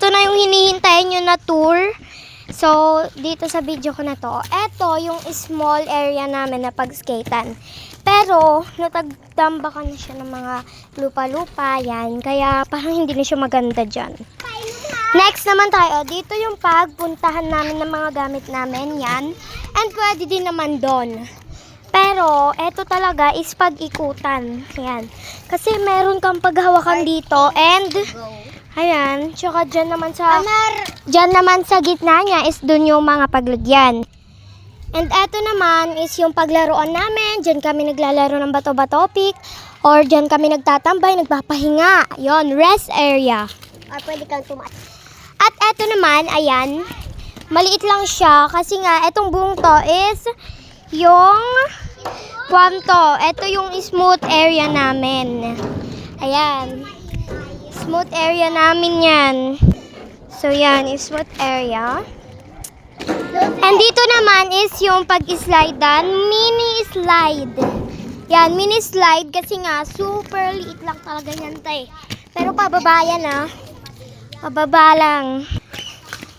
na yung hinihintay nyo na tour. So, dito sa video ko na to, eto yung small area namin na pag-skatean. Pero, natagtambakan na siya ng mga lupa-lupa, yan. Kaya, parang hindi na siya maganda dyan. Next naman tayo, dito yung pagpuntahan namin ng mga gamit namin, yan. And pwede din naman doon. Pero, eto talaga is pag-ikutan. Yan. Kasi meron kang paghawakan dito and ayan, tsaka dyan naman sa gitna niya is dun yung mga paglagyan. And eto naman is yung paglaruan namin. Dyan kami naglalaro ng bato-bato pick. Or dyan kami nagtatambay, nagpapahinga. Yon, rest area. Or pwede kang tumat. At eto naman, ayan, maliit lang siya. Kasi nga, etong buong to is yung ito yung smooth area namin. Ayan. Smooth area namin yan. So, yan, smooth area. And dito naman is yung pag-slidean, mini slide. Yan, mini slide kasi nga, super liit lang talaga yan, tay. Pero pababa yan, ah. Pababa lang.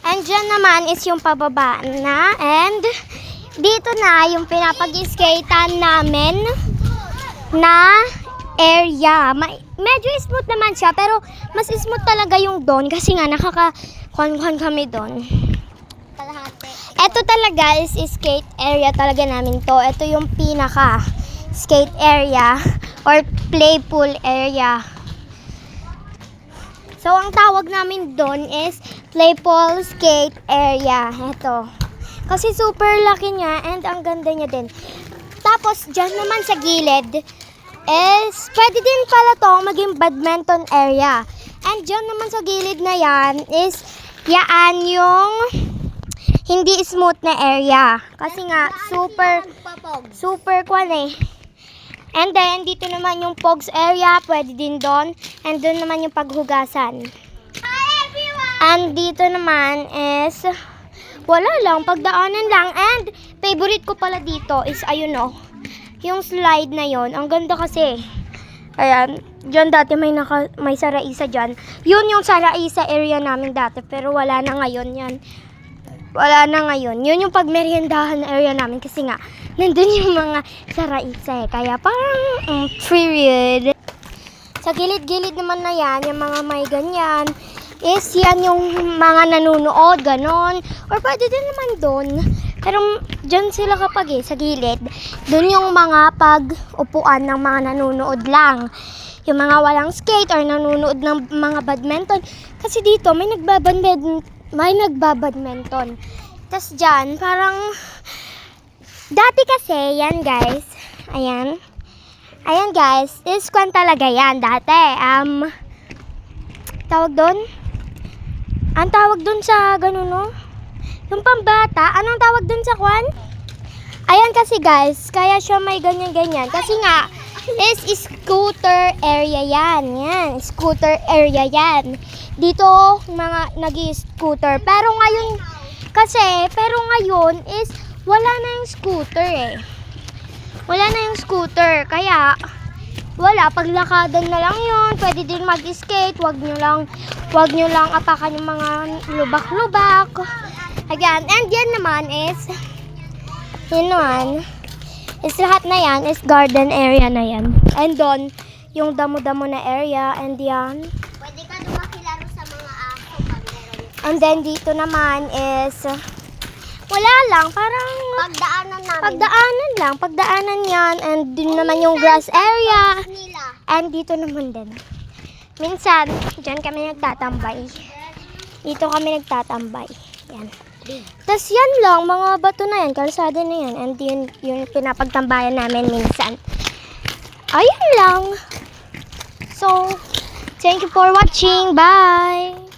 And dyan naman is yung pababa na. And dito na yung pinapag-skatean namin na area. Medyo smooth naman siya, pero mas smooth talaga yung doon kasi nga nakaka-kuhan kami doon. Ito talaga is skate area talaga namin to. Ito yung pinaka skate area or play pool area. So, ang tawag namin doon is play pool skate area. Ito. Kasi super laki niya and ang ganda niya din. Tapos, dyan naman sa gilid is pwede din pala to maging badminton area. And dyan naman sa gilid na yan is yaan yung hindi smooth na area. Kasi nga, super kwan eh. And then, dito naman yung pogs area, pwede din doon. And doon naman yung paghugasan. And dito naman is wala lang, pagdaanan lang. And favorite ko pala dito is ayun oh, yung slide na yon. Ang ganda kasi. Ayan, dyan dati may Saraisa dyan. Yun yung Saraisa area namin dati, pero wala na ngayon yan. Wala na ngayon. Yun yung pagmeriendahan area namin kasi nga, nandun yung mga Saraisa eh. Kaya parang period. Sa gilid-gilid naman na yan, yung mga may ganyan, is yan yung mga nanunood, ganon. Or pwede din naman doon. Pero dyan sila kapag sa gilid, doon yung mga pag-upuan ng mga nanunood lang. Yung mga walang skate or nanunood ng mga badminton. Kasi dito may nagbabadminton. Tapos dyan, parang dati kasi, yan guys, ayan guys, is kwan talaga yan dati. Tawag doon? Ang tawag doon sa ganun, no? Yung pambata, anong tawag doon sa kwan? Ayan kasi guys, kaya siya may ganyan-ganyan. Kasi nga, is scooter area yan. Yan, scooter area yan. Dito, mga nag-scooter. Pero ngayon is, wala na yung scooter eh. Wala na yung scooter. Kaya, wala, paglakadan na lang yun. Pwede din mag-skate. Wag nyo lang apakan yung mga lubak-lubak. Again, and yan naman is, lahat na yan is garden area na yan. And doon, yung damo-damo na area, and yan. Pwede ka dumakilaro sa mga aso pag meron. And then dito naman is, wala lang, parang pagdaanan yan. And din naman yung grass area. And dito naman din. Minsan, dyan kami nagtatambay. Dito kami nagtatambay. Yan. Tapos yan lang, mga bato na yan, kalsada na yan. And yun yung pinapagtambayan namin minsan. Ayun lang. So, thank you for watching. Bye!